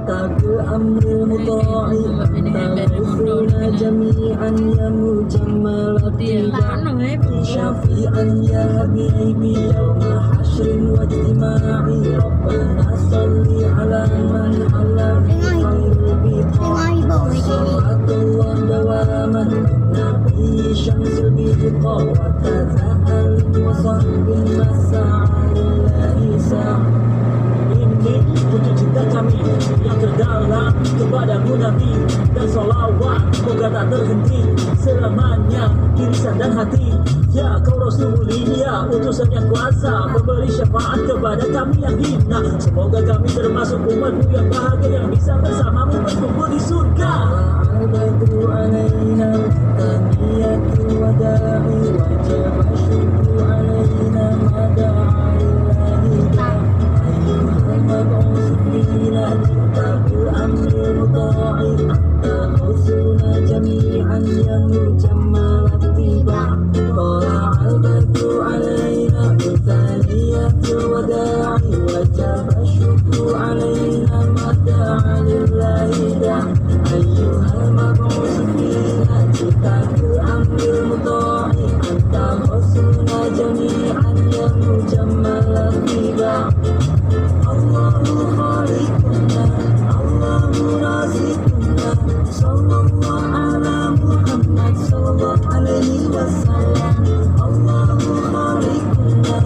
الأمر المطاع تغفرنا جميعا يا مجمل الطباع شفيعا يا حبيبي يوم حشر واجتماع ربنا صل على من على خير البقاع صلاة الله دواما نبي شمس البقاع وتزهل وصحب المساع لله ساعة. Ini untuk cinta kami yang terdalam kepadamu Nabi, dan sholawat moga tak terhenti selamanya di lisan dan hati. Ya kau Rasul mulia, utusan yang kuasa, memberi syafaat kepada kami yang hina. Semoga kami termasuk umatmu yang bahagia, yang bisa bersamamu berkumpul di surga. Al-Badru alaina taniyatul wada'i wajib syukru alaina mada'a المبعوث فينا كتاب الأمر المطاع حتى غوثنا جميعا يا مجمل الطباع طلع البدر علينا بثانية الوداع وجب الشكر علينا ما دعا لله داع أيها المبعوث فينا كتاب الأمر المطاع حتى غوثنا جميعا يا مجمل الطباع Allahu khaliquna, Allahu razikuna, sallallahu ala Muhammad sallallahu alaihi wasallam. Allahu khaliquna,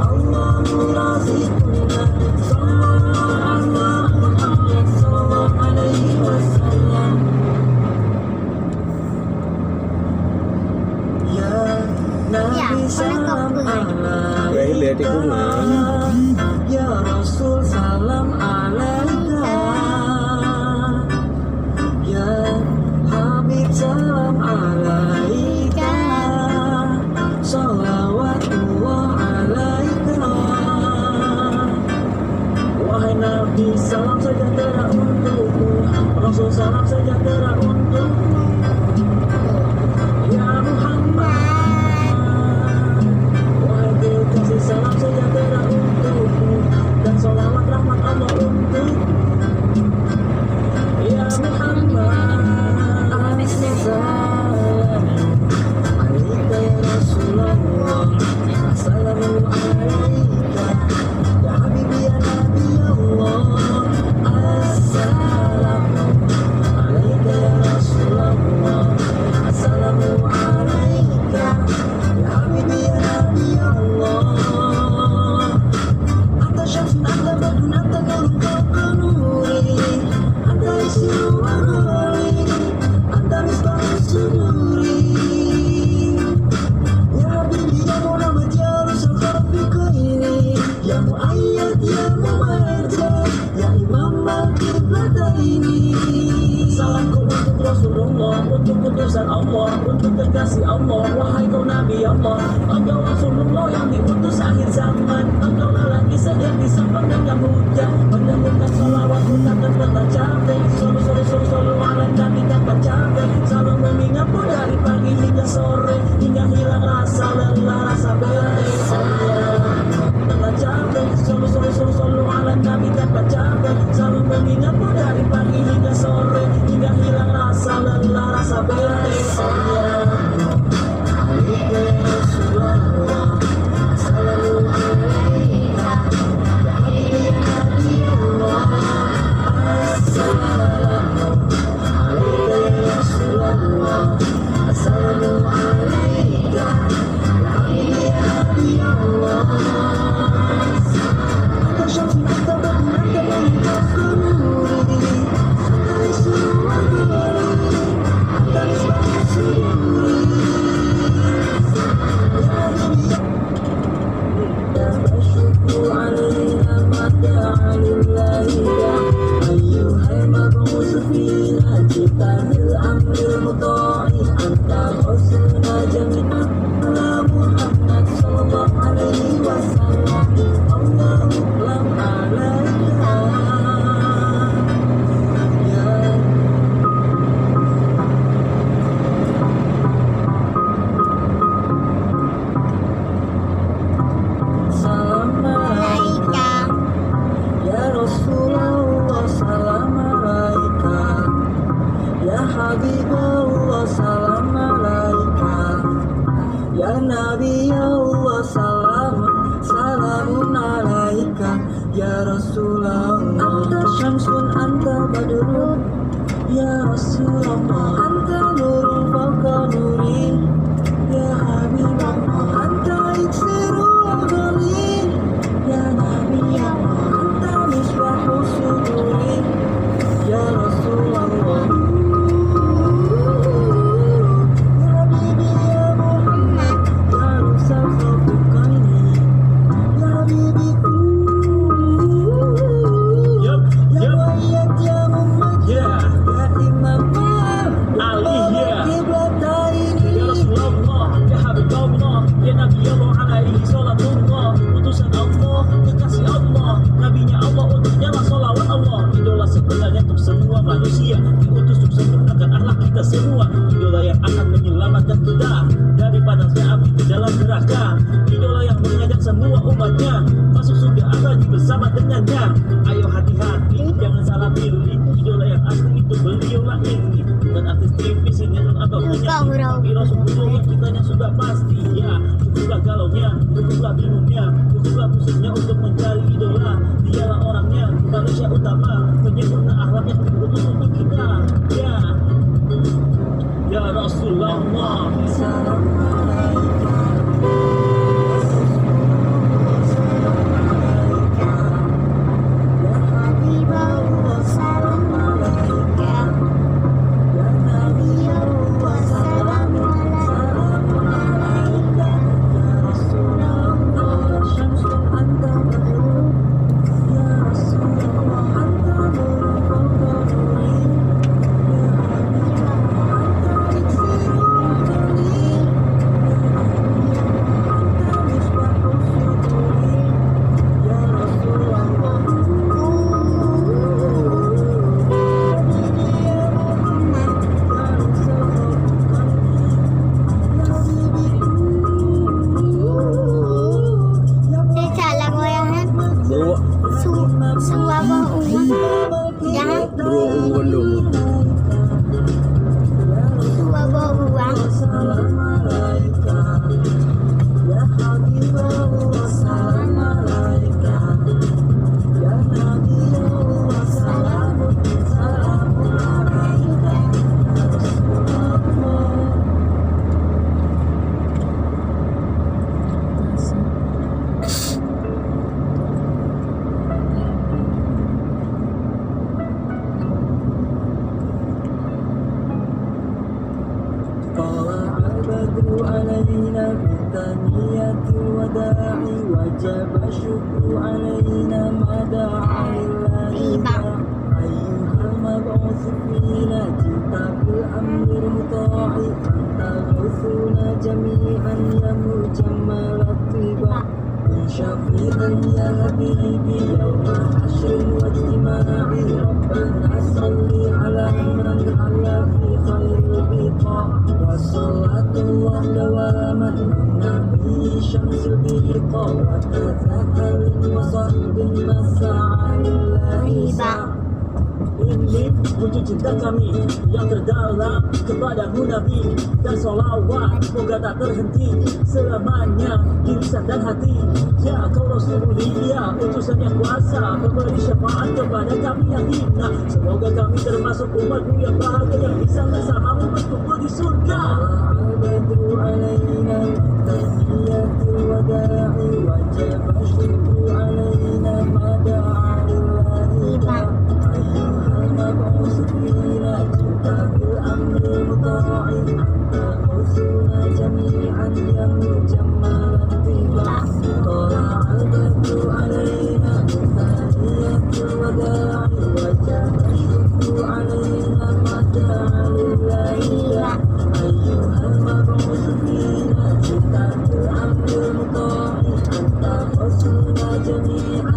Allahu razikuna, sallallahu ala Muhammad sallallahu alaihi wasallam. Ya Nabi salam alaika, Ya Rasul salam alaika, Ya Habib salam alaika, salawatullah alaika. Wahai Nabi salam sejahtera untukmu, Rasul salam sejahtera untukmu, Ya Muhammad. Wahai kekasih salam sejahtera untukmu, dan sholawat rahmat Allah untuk Ya Muhammad. Assalamu alaika ya Rasulullah, assalamu alaika ya Habibi ya Nabi Allah. Assalamu alaika ya Rasulullah, assalamu alaika ya Habibi ya Nabi Allah. Syamsun anta badrun anta kaun fawqa nuri, anta isru wa nuri, anta misbahus suduri. Ya Habibi ya Muhammad ya Rasul khafiqaini, ya Mu'ayyad ya Mu'ayyad, ya Imam al-Qiblataini. Salamku untuk Rasulullah, untuk utusan Allah, untuk kekasih Allah. Wahai kau Nabi Allah, engkau Rasulullah yang diutus akhir zaman. Engkau lelaki segar disembah dengan hujan, menemukan salawat takkan pernah capek. Selalu ala Nabi tanpa capek, selalu mengingatmu dari pagi hingga sore, hingga hilang rasa lelah, rasa bete. Tanpa capek, selalu ala Nabi tanpa capek, selalu mengingatmu dari pagi hingga sore, hingga hilang rasa lelah, rasa bete. Assalamu alaikum ya Allah salamun alaika ya Rasulullah. Anta syamsun anta badrun ya Rasulullah. Anta nurun fawqa nuri ya Habibullah. Anta iksirul ghali ya Nabi Allah. Anta misbahu suduri ya Rasulullah. Manusia diutus untuk sempurnakan akhlak kita semua. Idola yang akan menyelamatkan kita dari panasnya api di dalam neraka. Idola yang mengajak semua umatnya masuk surga abadi bersama dengannya. Ayo hati-hati, jangan salah pilih. Idola yang asli itu beliaulah ini, bukan artis TV, sinetron atau penyanyi. Tapi Rasulullah yang kitanya sudah pasti. Ya, cukuplah galaunya, cukuplah bingungnya, cukuplah pusingnya untuk mencari idola. Dialah orangnya, manusia utama, penyempurna akhlaknya utus untuk kita. Ya Rasulullah. Salam alaika ya Habibullah. Salam alaika ya Nabi Allah. Salam alaika ya Rasulullah. Syamsun anta badrun ya Rasulullah. Anta nurun fawqa nuri ya Habibullah. Anta iksirul ghali anta misbahu suduri ya Rasulullah. Salah goyangan suwa uang jangan suwa uang Salam alaika ya Habibullah. Salam alaika ya Nabi Allah. Salamun alaika ya Rasulullah. طلع البدر علينا بثنية الوداع وجب الشكر علينا ما دعا لله. أيها المبعوث فينا جئت بالأمر المطاع أنت غوثنا جميعا يا مجمل الطباع. كن شفيعا يا حبيبي يوم حشر واجتماع. ربنا صل على من حل في خير البقاع. وصلاة الله دواما النبي شمس البقاع. وتذكر وصحب مسعى لله سعى. Ini wujud cinta kami yang terdalam kepadamu Nabi, dan sholawat semoga tak terhenti selamanya di lisan dan hati. Ya kau Rasul mulia, utusan yang kuasa, memberi syafaat kepada kami yang hina. Semoga kami termasuk umatmu yang bahagia, yang bisa bersamamu berkumpul di surga. Al-Badru alaina tahiyyatul wada'i wajib syukru alaina ma da'a lillahi. المبعوث فينا جئت بالأمر المطاع. أنت غوثنا جميعا يا مجمل الطباع. طلع البدر علينا بثنية الوداع وجب الشكر علينا ما دعا لله. أيها المبعوث فينا جئت بالأمر المطاع. أنت غوثنا جميعا